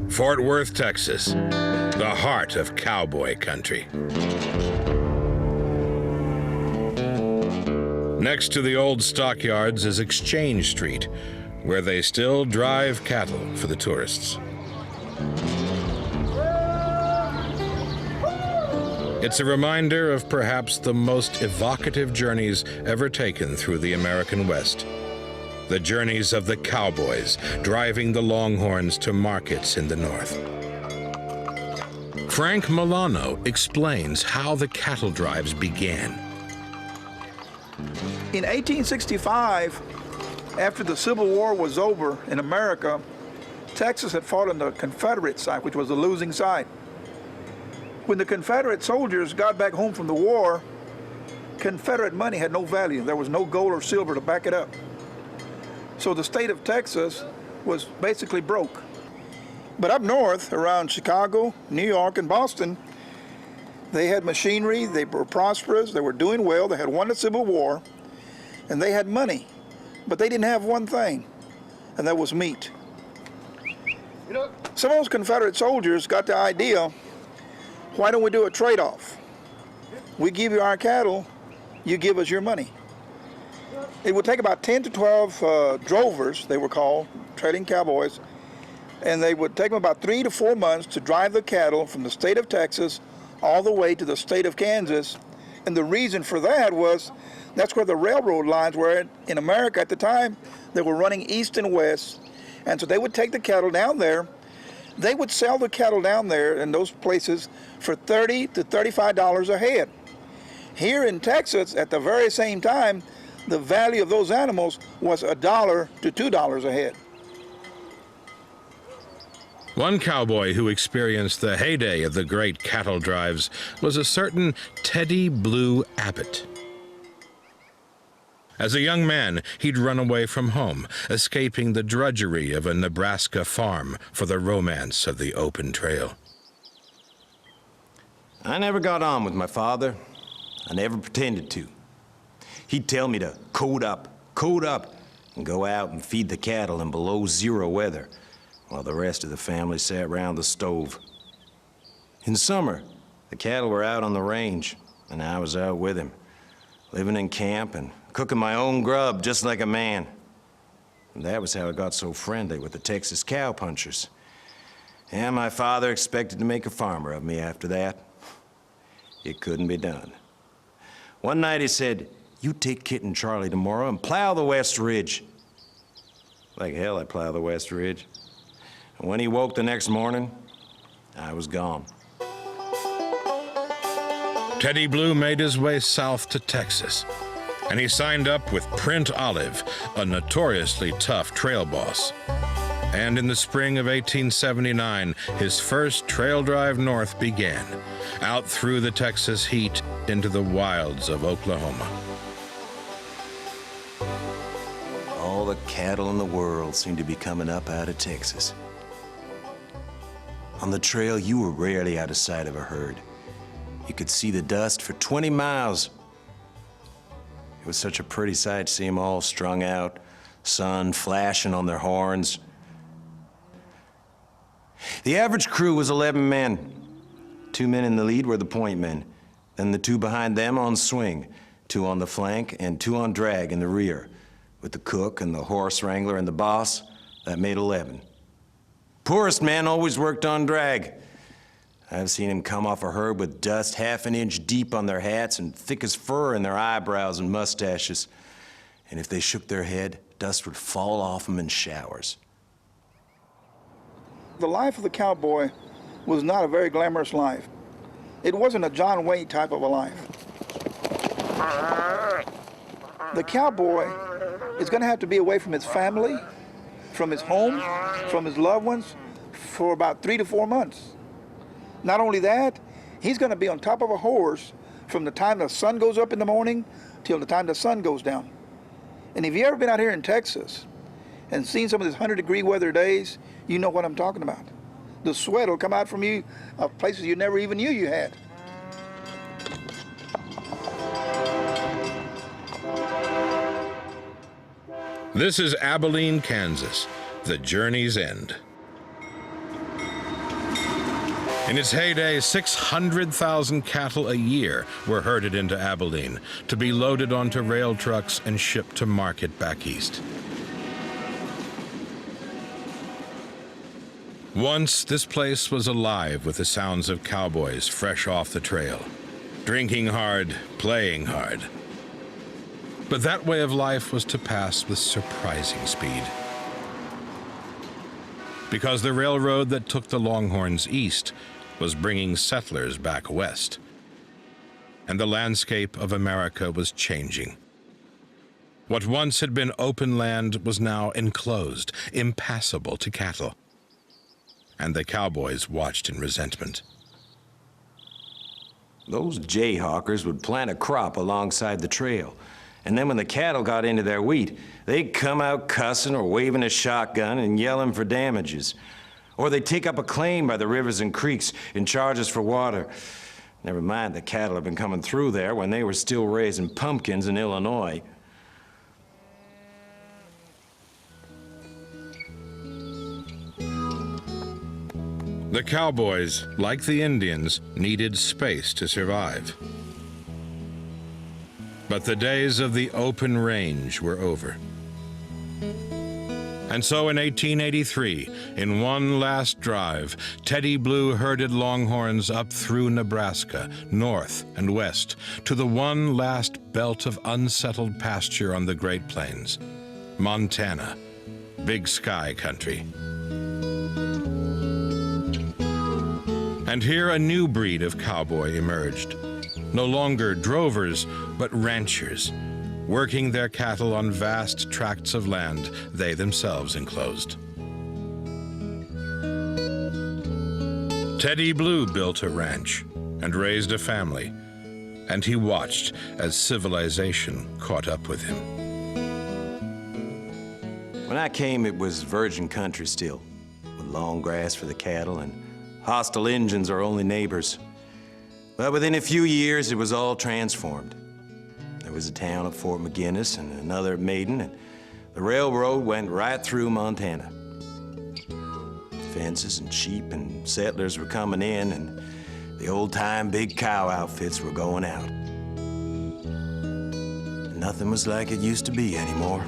Fort Worth, Texas, the heart of cowboy country. Next to the old stockyards is Exchange Street, where they still drive cattle for the tourists. It's a reminder of perhaps the most evocative journeys ever taken through the American West. The journeys of the cowboys driving the longhorns to markets in the North. Frank Milano explains how the cattle drives began. In 1865, after the Civil War was over in America, Texas had fought on the Confederate side, which was the losing side. When the Confederate soldiers got back home from the war, Confederate money had no value. There was no gold or silver to back it up. So the state of Texas was basically broke. But up north, around Chicago, New York, and Boston, they had machinery, they were prosperous, they were doing well, they had won the Civil War, and they had money. But they didn't have one thing, and that was meat. Some of those Confederate soldiers got the idea, why don't we do a trade-off? We give you our cattle, you give us your money. It would take about 10 to 12 drovers, they were called, trading cowboys, and they would take them about 3 to 4 months to drive the cattle from the state of Texas all the way to the state of Kansas. And the reason for that was that's where the railroad lines were in America at the time. They were running east and west, and so they would take the cattle down there. They would sell the cattle down there in those places for $30 to $35 a head. Here in Texas, at the very same time, the value of those animals was $1 to $2 a head. One cowboy who experienced the heyday of the great cattle drives was a certain Teddy Blue Abbott. As a young man, he'd run away from home, escaping the drudgery of a Nebraska farm for the romance of the open trail. I never got on with my father. I never pretended to. He'd tell me to coat up, and go out and feed the cattle in below-zero weather, while the rest of the family sat round the stove. In summer, the cattle were out on the range, and I was out with him, living in camp and cooking my own grub just like a man. And that was how I got so friendly with the Texas cowpunchers. And my father expected to make a farmer of me after that. It couldn't be done. One night he said, "You take Kit and Charlie tomorrow and plow the West Ridge." Like hell I plow the West Ridge. And when he woke the next morning, I was gone. Teddy Blue made his way south to Texas, and he signed up with Print Olive, a notoriously tough trail boss. And in the spring of 1879, his first trail drive north began, out through the Texas heat into the wilds of Oklahoma. All the cattle in the world seemed to be coming up out of Texas. On the trail, you were rarely out of sight of a herd. You could see the dust for 20 miles. It was such a pretty sight to see them all strung out, sun flashing on their horns. The average crew was 11 men. 2 men in the lead were the point men, then the 2 behind them on swing, 2 on the flank, and 2 on drag in the rear. With the cook and the horse wrangler and the boss, that made 11. Poorest man always worked on drag. I've seen him come off a herd with dust half an inch deep on their hats and thick as fur in their eyebrows and mustaches. And if they shook their head, dust would fall off them in showers. The life of the cowboy was not a very glamorous life. It wasn't a John Wayne type of a life. The cowboy is going to have to be away from his family, from his home, from his loved ones for about 3 to 4 months. Not only that, he's going to be on top of a horse from the time the sun goes up in the morning till the time the sun goes down. And if you've ever been out here in Texas and seen some of these 100-degree weather days, you know what I'm talking about. The sweat will come out from you of places you never even knew you had. This is Abilene, Kansas, the journey's end. In its heyday, 600,000 cattle a year were herded into Abilene to be loaded onto rail trucks and shipped to market back east. Once, this place was alive with the sounds of cowboys fresh off the trail, drinking hard, playing hard. But that way of life was to pass with surprising speed. Because the railroad that took the Longhorns east was bringing settlers back west. And the landscape of America was changing. What once had been open land was now enclosed, impassable to cattle. And the cowboys watched in resentment. Those jayhawkers would plant a crop alongside the trail, and then when the cattle got into their wheat, they'd come out cussing or waving a shotgun and yelling for damages. Or they'd take up a claim by the rivers and creeks and charge us for water. Never mind the cattle had been coming through there when they were still raising pumpkins in Illinois. The cowboys, like the Indians, needed space to survive. But the days of the open range were over. And so in 1883, in one last drive, Teddy Blue herded Longhorns up through Nebraska, north and west, to the one last belt of unsettled pasture on the Great Plains, Montana, Big Sky country. And here a new breed of cowboy emerged. No longer drovers, but ranchers, working their cattle on vast tracts of land they themselves enclosed. Teddy Blue built a ranch and raised a family, and he watched as civilization caught up with him. When I came, it was virgin country still, with long grass for the cattle and hostile Injuns our only neighbors. But within a few years, it was all transformed. There was a town at Fort McGinnis and another at Maiden, and the railroad went right through Montana. Fences and sheep and settlers were coming in, and the old-time big cow outfits were going out. Nothing was like it used to be anymore.